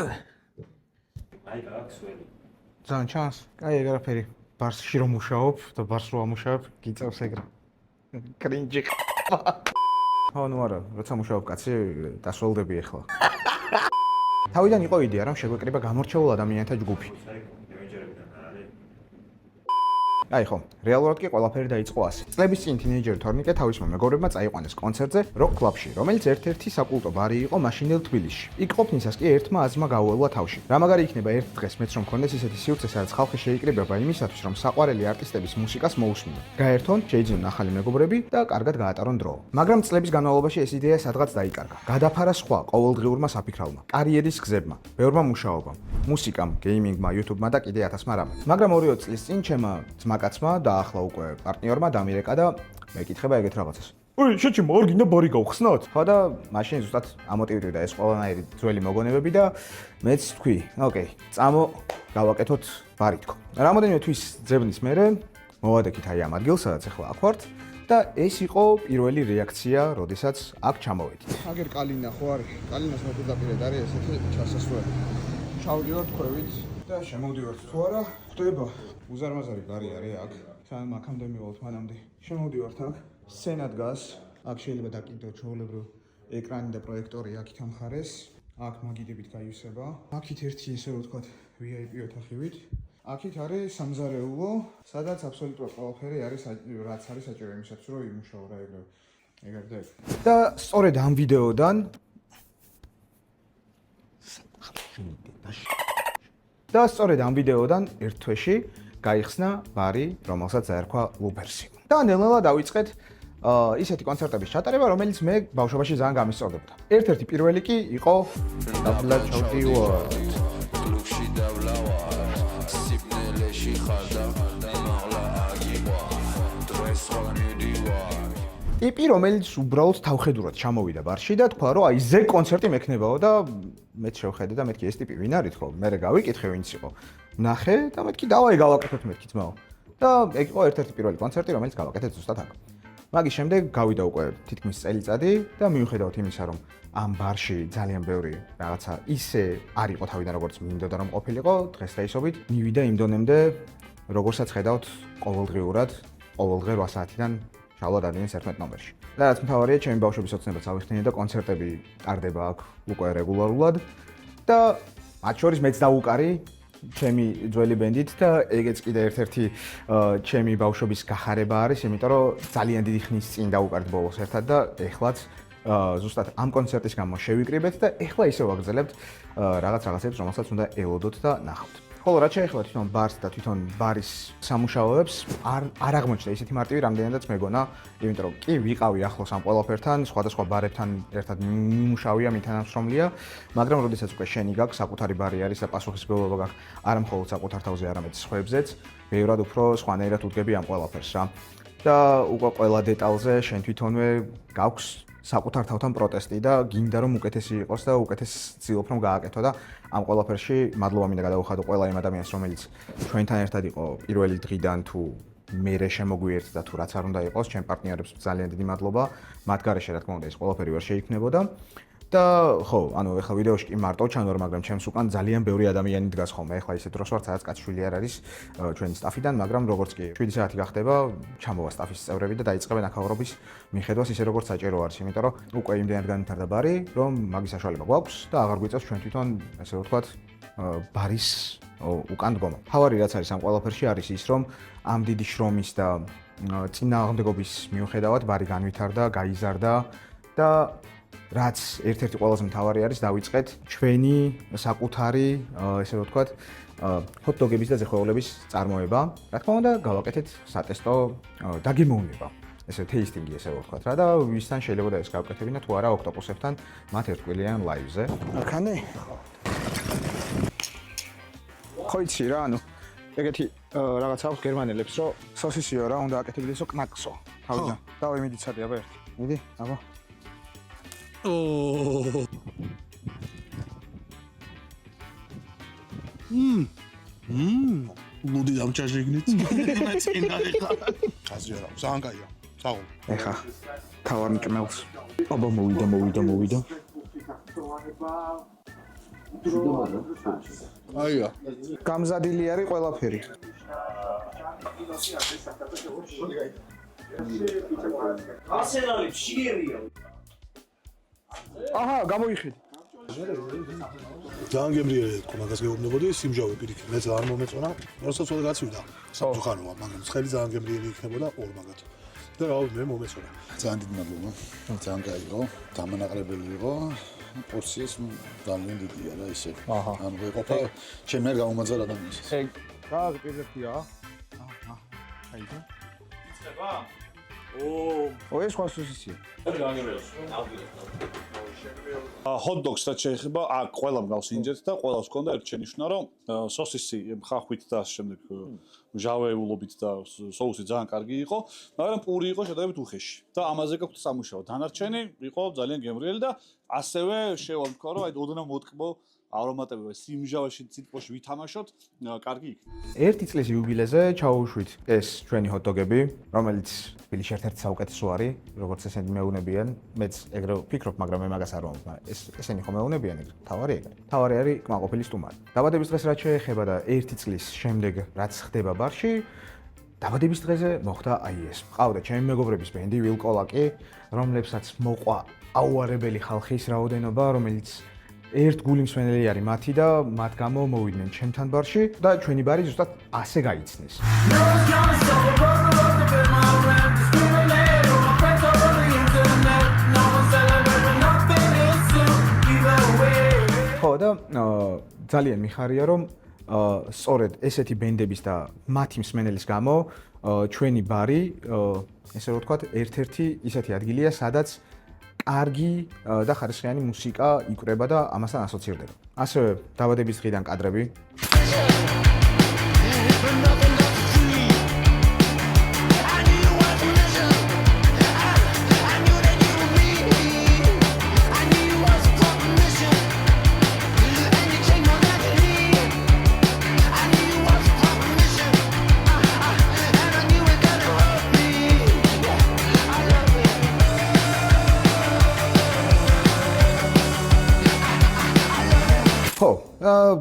აი გააქვსველი. ძალიან ჩანს. აი ეგ არაფერი. ბარსში რომ მუშაობ და ბარს რო ამუშავებ, გიწევს ეგრე. კრინჯი. ხო, ნუ არა, როცა მუშაობ კაცი, დასრულდები ახლა. თავიდან იყო იდეა, რომ შეგვეკრიბა გამორჩეულ ადამიანთა ჯგუფი. აი ხო, რეალურად კი ყველაფერი დაიწყო ასე. წლების წინ თინეიჯერი თორნიკე თავისმა მეგობრებმა წაიყვანეს კონცერტზე როკ კლუბში, რომელიც ერთ-ერთი საკულტო ბარი იყო მაშინდელ თბილისში. იქ ყოფნისას კი ერთმა აზრმა გაუველა თავში. რა მაგარი იქნება ერთ დღეს მეც რომ მქონდეს ისეთი სივრცე, სადაც ხალხი შეიკრიბება იმისათვის, რომ საყვარელი არტისტების მუსიკას მოусმინონ. გაერთონ, შეიძინონ ახალი მეგობრები და კარგად გაატარონ დრო. მაგრამ წლების განმავლობაში ეს იდეა სადღაც დაიკარგა. გადაფარა სხვა ყოველდღიურმა საფიქრალმა, კარიერის გზებმა, ბევრმა მუშაობამ, მუსიკამ, გეიმინგმა, YouTube-მა და კიდე 1000-მა რამე. მაგრამ 2 წლის წინ ჩემმა კაცმა და ახლა უკვე პარტნიორმა დამირეკა და მეკითხება ეგეთ რაღაცას. ოი, შეჭი მაგ გინდა ბარი გავხსნათ? ხო და მაშინ ზუსტად ამოტივირდა ეს ყველანაირი ძველი მოგონებები და მეც თქვი, ოკეი, წამო გავაკეთოთ ბარი თქო. რამოდენიმე თვის ძებნის მერე მოვადექით აი ამ ადგილს, სადაც ახლა აქ ვართ და ეს იყო პირველი რეაქცია, როდესაც აქ ჩამოვედით. აგერ კალინა ხო არის? კალინას მოპირდაპირედ არის ესეთი ჩასასვლელი. ჩავდივართ ქვევით და შემოვდივართ თუ არა, ხდება უზარმაზარი ბარი არის აქ. სანამ აქამდე მივალთ მანამდე. შემოვდივართ აქ. სცენა დგას. აქ შეიძლება დაკიდოთ ჩვეულებრივ ეკრანი და პროექტორი აქ თამხარეს. აქ მაგიდებით გაივსება. აქით ერთი ესე ვთქვათ VIP ოთახივით. აქით არის სამზარეულო, სადაც აბსოლუტურად ყველაფერი არის, რაც არის საჭირო იმისათვის, რომ იმუშაო რა ეგრე და ეგ. და სწორედ ამ ვიდეოდან და სწორედ ამ ვიდეოდან ერთ თვეში გაიხსნა ბარი, რომელსაც აერქვა ლუბერსი. და ნელ-ნელა დავიწყეთ ისეთი კონცერტების ჩატარება, რომელიც მე ბავშვობაში ძალიან გამისწორდებოდა. ერთ-ერთი პირველი კი იყო დაბლა ჩავდივართ. კლუბში დავლავარ, სიბნელეში ხარ და მაღლა აგივა. დღეს რა მიდივარ. ტიპი, რომელიც უბრალოდ თავხედურად ჩამოვიდა ბარში და თქვა, რომ აი ზე კონცერტი მექნებაო და მეც შევხედე და მეთქი ეს ტიპი ვინ არის თქო? მე გავიკითხე ვინც იყო. ნახე და მეთქი დავაი გავაკეთოთ მეთქი ძმაო. და ეგ იყო ერთ-ერთი პირველი კონცერტი, რომელიც გავაკეთეთ ზუსტად აქ. მაგის შემდეგ გავიდა უკვე თითქმის წელიწადი და მიუხედავად იმისა, რომ ამ ბარში ძალიან ბევრი რაღაცა ისე არ იყო თავიდან როგორც მინდოდა რომ ყოფილიყო, დღესდღეობით მივიდა იმ დონემდე, როგორცაც ხედავთ ყოველდღიურად, ყოველდღე 8 საათიდან ჩავლა დადგინეს 11 ნომერში. და რაც მთავარია, ჩემი ბავშვობის ოცნებაც ავიხსნიე და კონცერტები ტარდება აქ უკვე რეგულარულად და მათ შორის მეც დავუკარი ჩემი ძველი ბენდით და ეგეც კიდე ერთ-ერთი ჩემი ბავშვობის გახარება არის, იმიტომ რომ ძალიან დიდი ხნის წინ დავუკართ ბოლოს ერთად და ეხლაც ზუსტად ამ კონცერტის გამო შევიკრიბეთ და ეხლა ისე ვაგრძელებთ რაღაცებს, რომელსაც უნდა ელოდოთ და ნახავთ. ხოლო რაც შეეხება თვითონ ბარს და თვითონ ბარის სამუშაოებს, არ აღმოჩნდა ისეთი მარტივი, რამდენადაც მეგონა, იმიტომ რომ კი ვიყავი ახლოს ამ ყველაფერთან, სხვადასხვა ბარებთან ერთად მიმუშავია, მითანამშრომლია, მაგრამ როდესაც უკვე შენი გაქვს, საკუთარი ბარი არის და პასუხისმგებლობა გაქვს არა მხოლოდ საკუთარ თავზე, არამედ სხვებზეც, ბევრად უფრო სხვანაირად უდგები ამ ყველაფერს რა. და უკვე ყველა დეტალზე შენ თვითონვე გაქვს საკუთარ თავთან პროტესტი და გინდა რომ უკეთესი იყოს და უკეთეს ცდილობ რომ გააკეთო და ამ ყველაფერში მადლობა მინდა გადაუხადო ყველა იმ ადამიანს, რომელიც ჩვენთან ერთად იყო პირველი დღიდან თუ მერე შემოგვიერთდა თუ რაც არ უნდა იყოს, ჩემ პარტნიორებს ძალიან დიდი მადლობა. მათ გარეშე რა თქმა უნდა ეს ყველაფერი ვერ შეიქმნებოდა. და ხო, ანუ ეხლა ვიდეოში კი მარტო ჩანვარ, მაგრამ ჩემს უკან ძალიან ბევრი ადამიანი დგას ხოლმე. ეხლა ისეთ დროს ვარ, სადაც კაცშვილი არ არის ჩვენი სტაფიდან, მაგრამ როგორც კი 7 საათი გახდება, ჩამოვა სტაფის წევრები და დაიწყებენ აქაურობის მიხედვას ისე როგორც საჭირო არის, იმიტომ რომ უკვე იმდენად განვითარდა ბარი, რომ მაგის საშუალება გვაქვს და აღარ გვიწევს ჩვენ თვითონ, ესე ვთქვათ, ბარის უკან დგომა. თავარი რაც არის ამ ყველაფერში არის ის, რომ ამ დიდი შრომის და წინააღმდეგობის მიუხედავად ბარი განვითარდა, გაიზარდა და რაც ერთ-ერთი ყველაზე მთავარი არის, დავიწყეთ ჩვენი საკუთარი, ესე ვთქვათ, ჰოთ-დოგების და ზეხვეულების წარმოება. რა თქმა უნდა, გავაკეთეთ სატესტო დაგემოვნება. ესე თეისტინგი ესე ვთქვათ რა და ვისთან შეიძლება და ეს გავაკეთებინა თუ არა ოქტოპუსებთან მათ ერთკვირიან ლაივზე. აქანე. ხო იცი რა, ანუ ეგეთი რაღაც აქვს გერმანელებს, რომ სოსისიო რა, უნდა აკეთებინისო კნაკსო. თავიდან. დავი მიდი ცადე აბა ერთი. მიდი, აბა. Oh. ლუდი დამჭაჟიგნით. აზრი არა, ძალიან კაია. საღო. ეხა თავარ მკმელს. აბა მოვიდა. აია. გამზადილი არის ყველაფერი. არსენალი შიერია. აჰა, გამოიხედი. ძალიან გემრიელი თქო, მაგას გეუბნებოდი, სიმჟავე პირიქით. მეც არ მომეწონა, როდესაც უდა გაცვიდა. საფუხანოა, მაგრამ ცხელი ძალიან გემრიელი იქნებოდა ორმაგად. და რა მე მომეწონა. ძალიან დიდი მადლობა. ძალიან კაი იყო, დამანაყრებელი იყო. პორციას ძალიან დიდია რა ისე. ანუ ვეყოფა ჩემი არ გამომაძალ ადამიანს. ეგ რა პირდაპირია? აჰა. აიძა. იცება? ეს სხვა სუსისია. ჰოთ-დოგს რაც შეეხება, აქ ყველა მგავს ინჯერთ და ყველას ჰქონდა ერთი შენიშვნა, რომ სოსისი ხახვით და ამ შემდეგ მჟავეულობით და соуსი ძალიან კარგი იყო, მაგრამ პური იყო შედარებით უხეში. და ამაზე გაქვთ სამუშაო. დანარჩენი იყო ძალიან გემრიელი და ასევე შევამთქვა, რომ აი ოდნავ მოტკბო არომატები სიმჟავეში ციტყოში ვითამაშოთ, კარგი იქნება. ერთი წლის იუბილეზე ჩაუშვით ეს ჩვენი ჰოთ-დოგები, რომელიც თბილისში ერთ-ერთი საუკეთესო არის, როგორც ესენი მეუნებიან. მეც ეგრე ვფიქრობ, მაგრამ მე მაგას არ ვამბობ. ესენი ხომ მეუნებიან ეგრე. თავარი ეგრე. თავარი არის კმაყოფილი სტუმარი. დაბადების დღეს რაც შეეხება და ერთი წლის შემდეგ რაც ხდება ბარში, დაბადების დღეზე მოხდა აი ეს. მყავდა ჩემი მეგობრების ბენდი ვილკოლაკი, რომლებსაც მოყვა აუარებელი ხალხის რაოდენობა, რომელიც ერთ გული მსვენელი არის მათი და მათ გამო მოვიდნენ ჩემთან ბარში და ჩვენი ბარი ზუსტად ასე გაიცნეს. ხო და ძალიან მიხარია რომ სწორედ ესეთი ბენდების და მათი მსმენელის გამო ჩვენი ბარი ესე რომ ვთქვათ ერთ-ერთი ისეთი ადგილია სადაც კარგი და ხარისხიანი მუსიკა იკვრება და ამასთან ასოცირდება. ასევე დაბადების დღიდან კადრები. ხო,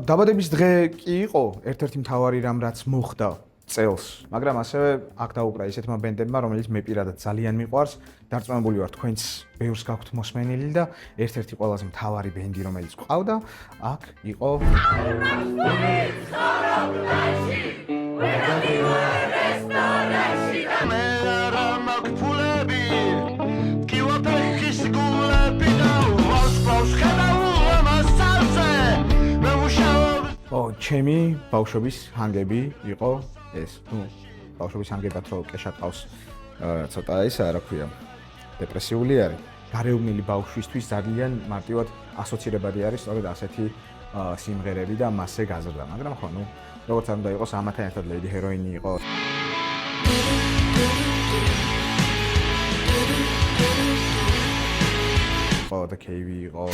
დაბადების დღე კი იყო ერთ-ერთი მთავარი რამ რაც მოხდა წელს, მაგრამ ასევე აქ დაუკრა ისეთმა ბენდებმა, რომელიც მე პირადად ძალიან მიყვარს, დარწმუნებული ვარ თქვენც ბევრს გაქვთ მოსმენილი და ერთ-ერთი ყველაზე მთავარი ბენდი რომელიც ყავდა, აქ იყო ჩემი ბავშვობის ჰანგები იყო ეს. ნუ ბავშვობის ჰანგებად რო კეშა ყავს ცოტა ისაა, რა ქვია, დეპრესიული არის. გარეუბნელი ბავშვისთვის ძალიან მარტივად ასოცირებადი არის სწორედ ასეთი სიმღერები და მასზე გაზრდა. მაგრამ ხო, ნუ როგორც არ უნდა იყოს, ამათთან ერთად ლეიდი ჰეროინი იყო. ხო, და კეივი იყო.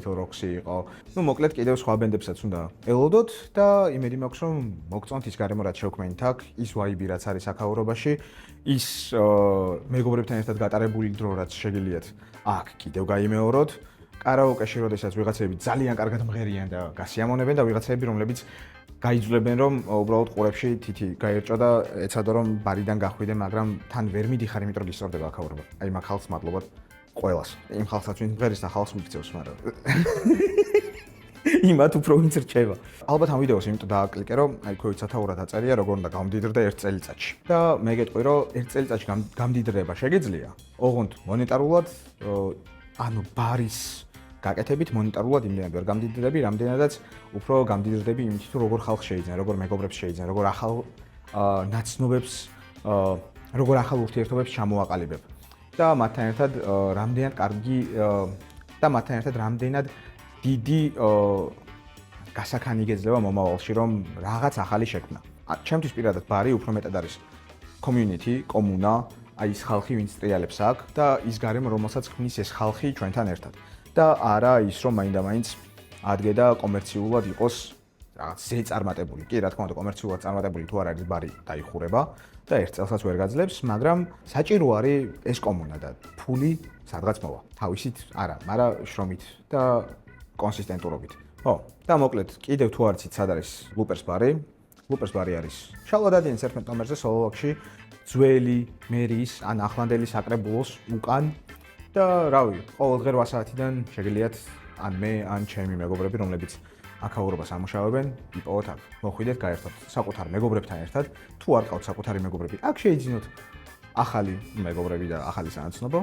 როქსი იყო. ნუ მოკლედ კიდევ სხვა ბენდებსაც უნდა ელოდოთ და იმედი მაქვს რომ მოგწონთ ის გარემო რაც შევქმნით აქ, ის ვაიბი რაც არის აქაურობაში, ის მეგობრებთან ერთად გატარებული დრო რაც შეგიძლიათ აქ კიდევ გაიმეოროთ. კარაოკეში როდესაც ვიღაცები ძალიან კარგად მღერიან და გასიამონებენ და ვიღაცები რომლებიც გაიძვლებენ რომ უბრალოდ ყურებში თითი გაერჭო და ეცადო რომ ბარიდან გახვიდე, მაგრამ თან ვერ მიდიხარ, იმიტომ რომ ისწორდება აქაურობა. აი მაგ ხალხს მადლობთ ყველას. იმ ხალხსაც ვინც მღერის და ხალხს მიგწევს, მაგრამ იმათ უფრო ვინც რჩება. ალბათ ამ ვიდეოს იმიტომ დააკლიკე, რომ აი ქვევით სათაურად აწერია, როგორ უნდა გამდიდრდე ერთ წელიწადში. და მე გეტყვი, რომ ერთ წელიწადში გამდიდრება შეგეძლია, ოღონდ მონეტარულად, ანუ ბარის გაკეთებით მონეტარულად იმდენად ვერ გამდიდრდები, რამდენადაც უფრო გამდიდრდები იმით, თუ როგორ ხალხს შეიძენ, როგორ მეგობრებს შეიძენ, როგორ ახალ ნაცნობებს, როგორ ახალ ურთიერთობებს ჩამოაყალიბებ. და მათთან ერთად რამდენად კარგი და მათთან ერთად რამდენად დიდი გასაქანი გეძლევა მომავალში, რომ რაღაც ახალი შექმნა. ჩემთვის პირადად ბარი უფრო მეტად არის community, კომუნა, აი ის ხალხი, ვინც ტრიალებს აქ და ის გარემო, რომელსაც ქმნის ეს ხალხი ჩვენთან ერთად. და არა ის, რომ მაინდა-მაინც ადგე და კომერციულად იყოს რაღაც ზეწარმატებული, კი რა თქმა უნდა კომერციულად წარმატებული თუ არ არის ბარი დაიხურება და ერთ წელსაც ვერ გაძლებს, მაგრამ საჭირო არის ეს კომუნა და ფული სადღაც მოვა. თავისით არა, მაგრამ შრომით და კონსისტენტურობით. ხო, და მოკლედ კიდევ თუ არ იცით სად არის ლუპერს ბარი. ლუპერს ბარი არის შალვადადინის 11 ნომერზე სოლოვაკში, ძველი მერიის ან ახლანდელი საკრებულოს უკან და რავი, ყოველდღე 8 საათიდან შეგიძლიათ ან მე, ან ჩემი მეგობრები, რომლებიც აქაურობას ამუშავებენ, იპოვოთ აქ. მოხვიდეთ, გაერთოთ საკუთარ მეგობრებთან ერთად. თუ არ ყავთ საკუთარი მეგობრები, აქ შეიძინოთ ახალი მეგობრები და ახალი სანაცნობო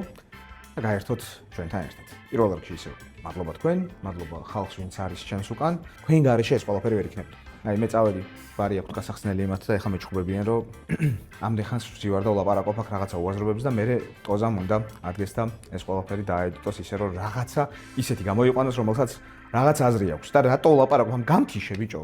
და გაერთოთ ჩვენთან ერთად. პირველ რიგში ისევ მადლობა თქვენ, მადლობა ხალხს, ვინც არის ჩემს უკან. თქვენ გარეშე ეს ყველაფერი ვერ იქნებოდა. აი მე წავედი, ბარი აქვს გასახსნელი იმათ და ეხლა მეჩხუბებიან, რომ ამდენ ხანს ვზივარ და ვლაპარაკობ აქ რაღაცა უაზრობებს და მე ტოზამ უნდა ადგეს და ეს ყველაფერი დაედიტოს ისე რომ რაღაცა ისეთი გამოიყვანოს, რომელსაც რაღაც აზრი აქვს და რატო ვლაპარაკობ ამ გამქიშე ბიჭო.